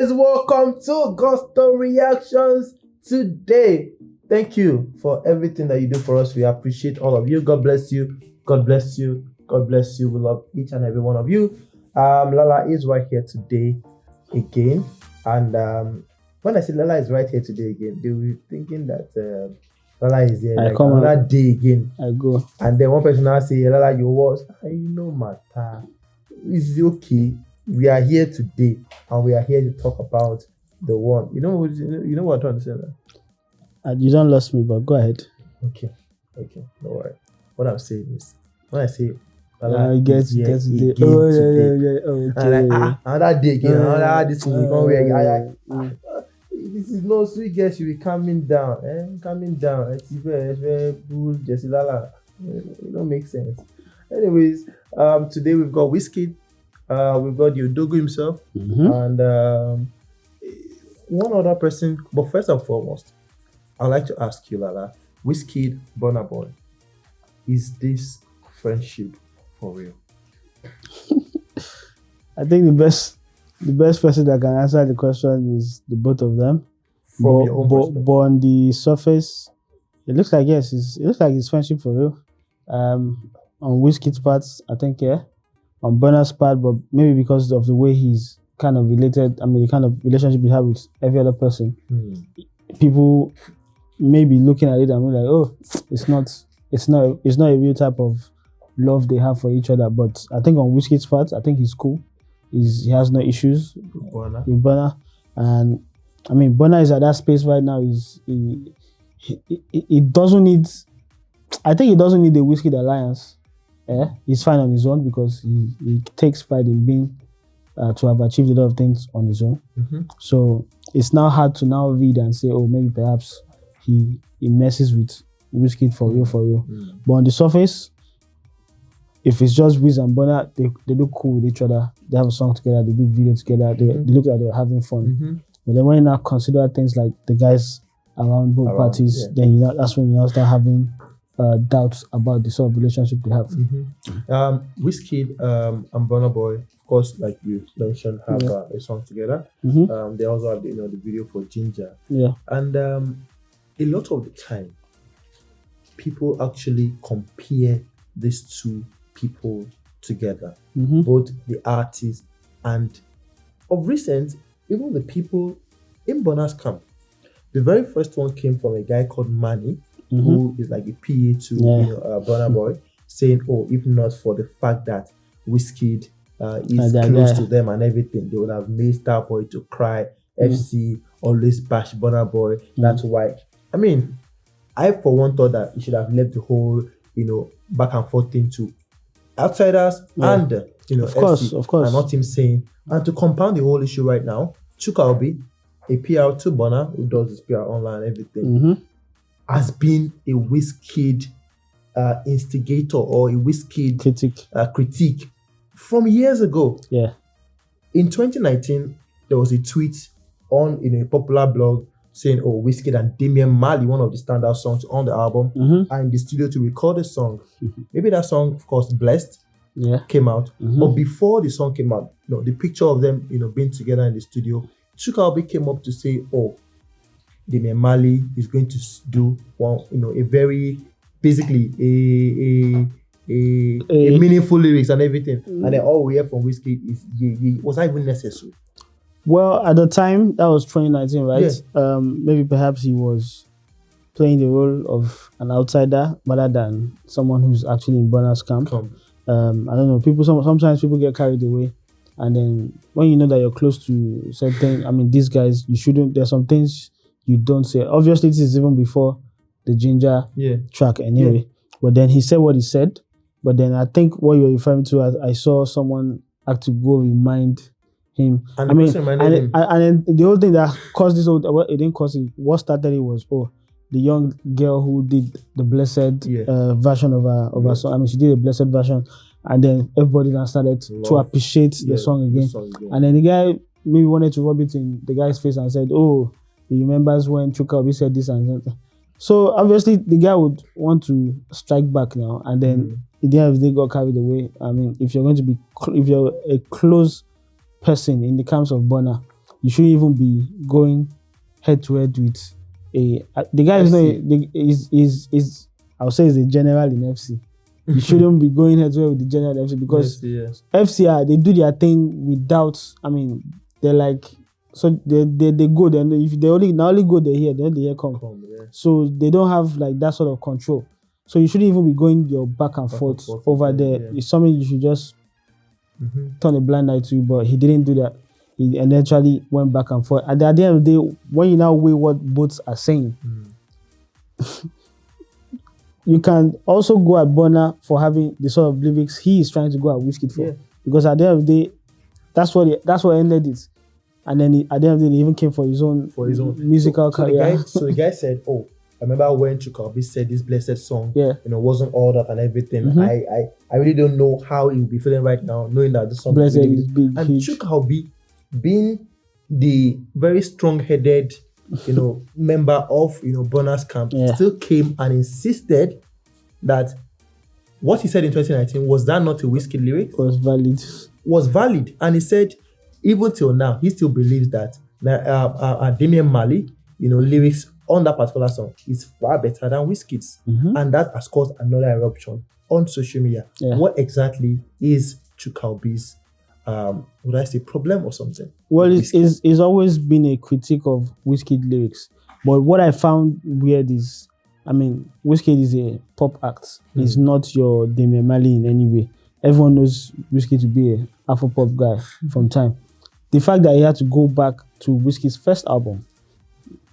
guys, welcome to Gusto Reactions today. Thank you for everything that you do for us. We appreciate all of you. God bless you. God bless you. God bless you. We love each and every one of you. Lala is right here today again. And when I say Lala is right here today again, they were thinking that Lala is there like another day again. I go. And then one person now say, Lala, you was, matter. It's okay. We are here today, and we are here to talk about the one. You know what I'm trying to say? You don't lost me, but go ahead. Okay, no worry. What I'm saying is, when I say, I guess yeah. Oh, okay. Another day again, another this week. This is no sweet girl. She be calming down, calming down. It's very cool, Jesse Lala. It don't make sense. Anyways, today we've got Wizkid. We've got Yodogu himself, and one other person. But first and foremost, I'd like to ask you, Lala, Wizkid, Burna Boy, is this friendship for real? I think the best person that can answer the question is the both of them. From your own perspective. But on the surface, it looks like yes, it looks like it's friendship for real. On Wizkid's part, I think on Burna's part, but maybe because of the way he's kind of related, the kind of relationship he has with every other person, people may be looking at it and be like, oh, it's not a real type of love they have for each other. But I think on Wizkid's part, I think he's cool. He has no issues with Burna. And Burna is at that space right now. He doesn't need, I think he doesn't need the Wizkid alliance. He's fine on his own because he takes pride in being to have achieved a lot of things on his own. So it's now hard to now read and say, oh, maybe perhaps he messes with Wizkid for real. But on the surface, if it's just Wiz and Burna, they look cool with each other. They have a song together, they did video together, they look like they're having fun. But then when you now consider things like the guys around both parties, then that's when you now start having doubts about the sort of relationship they have. Wizkid and Burna Boy, of course, like you mentioned, have a song together. They also have the video for Ginger. And a lot of the time, people actually compare these two people together, both the artists and of recent, even the people in Burna's camp. The very first one came from a guy called Manny, who is like a PA to Burna Boy, saying, oh, if not for the fact that Wizkid is close to them and everything, they would have made STARBOY to cry. FC always bash Burna Boy. That's why. I for one thought that he should have left the whole, back and forth thing to outsiders and of course, and not him saying. And to compound the whole issue right now, Chuka Obi, a PR to Burna, who does his PR online and everything, has been a Wizkid instigator or a Wizkid critique from years ago. In 2019, there was a tweet on a popular blog saying, oh, Wizkid and Damian Marley, one of the standout songs on the album, are in the studio to record a song. Maybe that song, of course, Blessed, came out. But before the song came out, the picture of them, being together in the studio, Chuka Obi came up to say, oh, Damian Marley is going to do a very, basically a meaningful lyrics and everything. And then all we hear from Wizkid is, was that even necessary? Well, at the time, that was 2019, right? Maybe perhaps he was playing the role of an outsider rather than someone who's actually in Burna's camp. I don't know. Sometimes people get carried away, and then when you know that you're close to certain, these guys, you shouldn't. There's some things you don't say. Obviously, this is even before the Ginger track, anyway. But then he said what he said. But then I think what you're referring to, I saw someone have to go remind him. And then the whole thing that caused this, it didn't cause it. What started it was, the young girl who did the blessed version of her song. She did a blessed version, and then everybody now started to appreciate the song again. And then the guy maybe wanted to rub it in the guy's face and said, oh, he remembers when Chuka Obi said this and that. So obviously the guy would want to strike back now, and then at the end of the day got carried away. If you're going to be, if you're a close person in the camps of Burna, you shouldn't even be going head to head with the guy is I'll say is a general in FC. You shouldn't be going head to head with the general in FC because FCR they do their thing without. I mean, they're like so they go then if they only go there here then they come. So they don't have like that sort of control. So you shouldn't even be going your back and forth over there. Yeah. It's something you should just turn a blind eye to. But he didn't do that. He eventually went back and forth. At the end of the day, when you now weigh what both are saying, you can also go at Burna for having the sort of lyrics he is trying to go at Wizkid for. Yeah. Because at the end of the day, that's what ended it. And then at the end of the day, he even came for his own musical career. So the guy said, "Oh, I remember when Chuka Obi said this blessed song, wasn't all that and everything. I really don't know how he will be feeling right now, knowing that this song blessed is big. And Chuka Obi, being the very strong-headed, member of Burna's camp, still came and insisted that what he said in 2019 was that not a Wizkid lyric? Was valid, and he said even till now he still believes that Damian Marley, lyrics on that particular song is far better than Wizkid's, and that has caused another eruption on social media. Yeah. What exactly is Chuka Obi's would I say problem or something? Well, it's always been a critique of Wizkid lyrics, but what I found weird is, I mean, Wizkid is a pop act. He's not your Damian Marley in any way. Everyone knows Wizkid to be a Afro-pop guy from time. The fact that he had to go back to Wizkid's first album,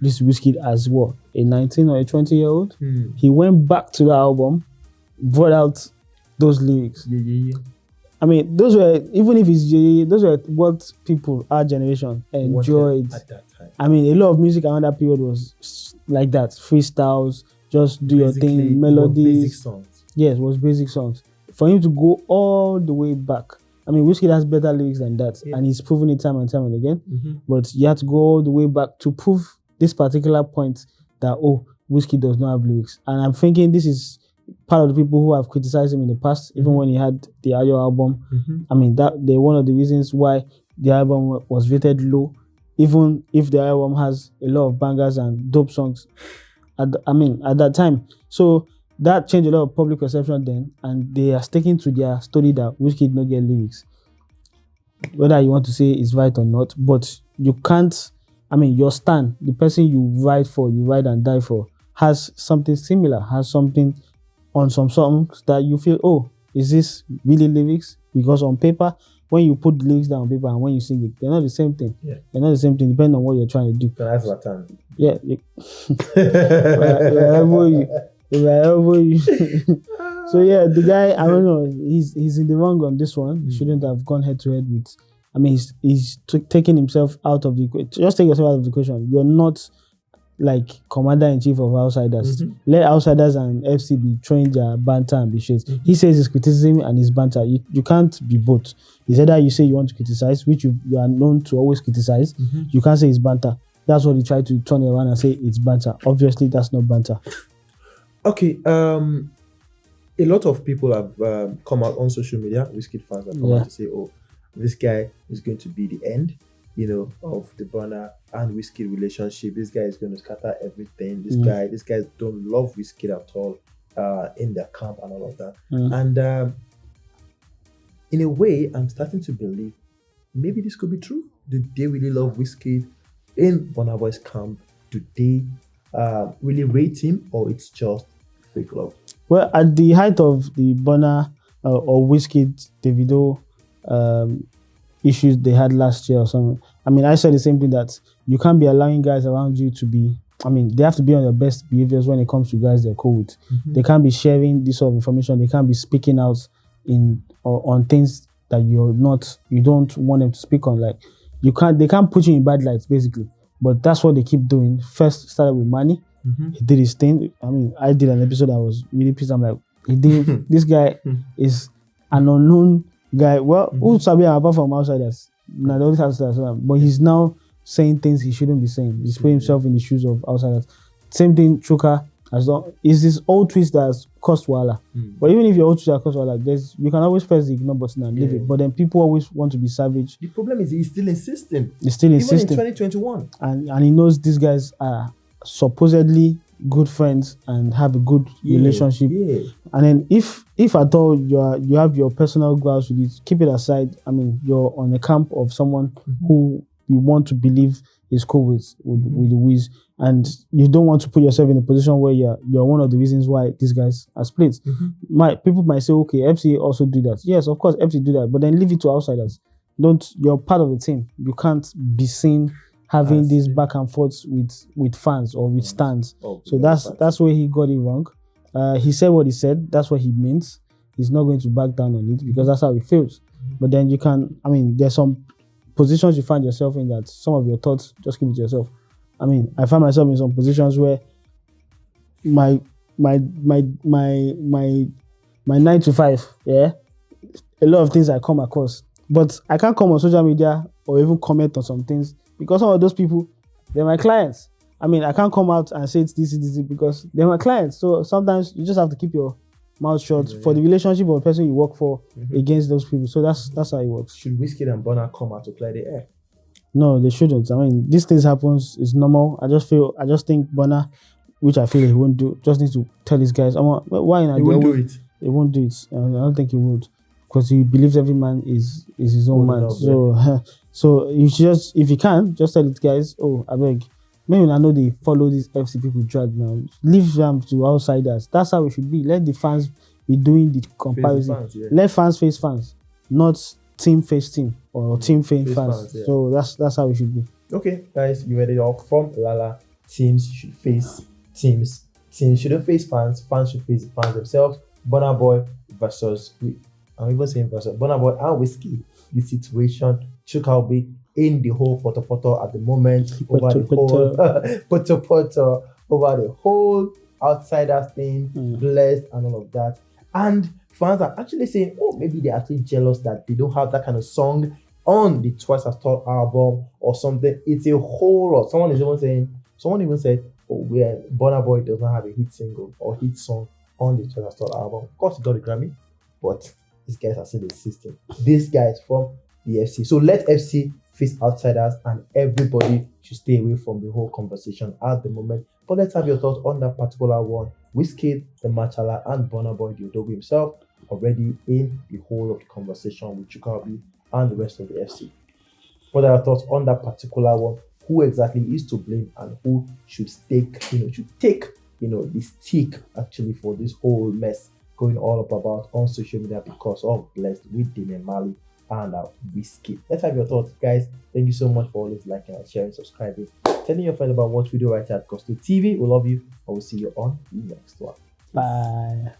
this Wizkid as what, a 19 or a 20-year-old, he went back to the album, brought out those lyrics. I mean, those were, even if it's those were what people, our generation, enjoyed at that time. I mean, a lot of music around that period was like that, freestyles, just do your thing, melodies. Basic songs. Yes, it was basic songs. For him to go all the way back, I mean, Wizkid has better lyrics than that, and he's proven it time and time and again. But you have to go all the way back to prove this particular point that, Wizkid does not have lyrics. And I'm thinking this is part of the people who have criticized him in the past, even when he had the Ayo album. I mean, they're one of the reasons why the album was rated low, even if the album has a lot of bangers and dope songs at that time. So that changed a lot of public perception then, and they are sticking to their story that Wizkid no get lyrics. Whether you want to say it's right or not, but you can't, I mean, your stand, the person you ride and die for, has something similar, has something on some songs that you feel, is this really lyrics? Because on paper, when you put the lyrics down on paper and when you sing it, they're not the same thing. Yeah. They're not the same thing, depending on what you're trying to do. That's what I'm. Yeah. So yeah, the guy, I don't know, he's in the wrong on this one. He shouldn't have gone head to head with. I mean, he's taking himself out of the equation. Just take yourself out of the equation. You're not like commander-in-chief of outsiders. Let outsiders and FC be throwing their banter and be shit. He says it's criticism and it's banter. You can't be both. It's either you say you want to criticize, which you are known to always criticize. You can't say it's banter. That's what he tried to turn it around and say it's banter. Obviously, that's not banter. Okay, a lot of people have come out on social media, Wizkid fans have come out to say, this guy is going to be the end, of the Burna and Wizkid relationship. This guy is going to scatter everything. This guy don't love Wizkid at all in their camp and all of that. And in a way, I'm starting to believe maybe this could be true. Do they really love Wizkid in Burna Boy's camp? Do they really rate him, or it's just fake love? Well, at the height of the Burna or Wizkid Davido issues they had last year or something, I mean, I said the same thing, that you can't be allowing guys around you to be, I mean, they have to be on their best behaviors when it comes to guys they're cool with. They can't be sharing this sort of information. They can't be speaking out on things that you don't want them to speak on. Like, they can't put you in bad lights, basically. But that's what they keep doing. First started with Manny. He did his thing. I mean, I did an episode that was really pissed. I'm like, this guy is an unknown guy. Well, who's Sabi apart from outsiders? Not always outsiders, but he's now saying things he shouldn't be saying. He's putting himself in the shoes of outsiders. Same thing, Chuka. As long it's this old twist that's caused wahala. But even if your old twist that caused wahala, you can always press the ignore button and leave it. But then people always want to be savage. The problem is he's still insisting. Even in 2021. And he knows these guys are supposedly good friends and have a good relationship. And then if at all you have your personal grounds with it, keep it aside. I mean, you're on the camp of someone who you want to believe is cool with the Wiz, and you don't want to put yourself in a position where you're one of the reasons why these guys are split. People might say, okay, FC also do that. Yes, of course, FC do that, but then leave it to outsiders. You're part of the team. You can't be seen having this back and forth with fans or with stands. So that's where he got it wrong. He said what he said. That's what he means. He's not going to back down on it because that's how he feels. But then there's some positions you find yourself in that some of your thoughts just keep it to yourself. I mean, I find myself in some positions where my 9 to 5, a lot of things I come across, but I can't come on social media or even comment on some things because some of those people, they're my clients. I mean, I can't come out and say it's this because they're my clients. So sometimes you just have to keep your mouth shut for the relationship of the person you work for against those people. So that's how it works. Should Wizkid and Burna come out to clear the air? No, they shouldn't. I mean, these things happens. It's normal. I just think Burna, which I feel he won't do, just needs to tell these guys. Why not? He won't do it. He won't do it. I don't think he would, because he believes every man is his own man. So you should if you can, just tell it, guys. Oh, I beg. Maybe I know they follow these FC people drag now. Leave them to outsiders. That's how it should be. Let the fans be doing the comparison. Fans, Let fans face fans, not team face team or team face fans. So that's how it should be. Okay, guys, you read it all from Lala. Teams should face teams. Teams shouldn't face fans. Fans should face fans themselves. Burna Boy versus Burna Boy and Wizkid. The situation. Chuka Obi in the whole poto at the moment over the whole outsiders thing, blessed and all of that. And fans are actually saying, oh, maybe they're actually jealous that they don't have that kind of song on the Twice as Tall album or something. It's a whole lot. Someone even said, oh, where Burna Boy does not have a hit single or hit song on the Twice as Tall album. Of course, he got a Grammy, but these guys are still insisting. These guys from the FC. So let FC face outsiders, and everybody should stay away from the whole conversation at the moment. But let's have your thoughts on that particular one. Wizkid, the Machala, and Burna Boy, the Odogu himself, already in the whole of the conversation with Chuka Obi and the rest of the FC. What are your thoughts on that particular one? Who exactly is to blame and who should take the stick actually for this whole mess going all up about on social media because of Blessed with Damian Marley and Wizkid? Let's have your thoughts, guys. Thank you so much for always liking and sharing, subscribing, telling your friends about what we do right here at Costo TV. We love you, and we'll see you on the next one. Bye.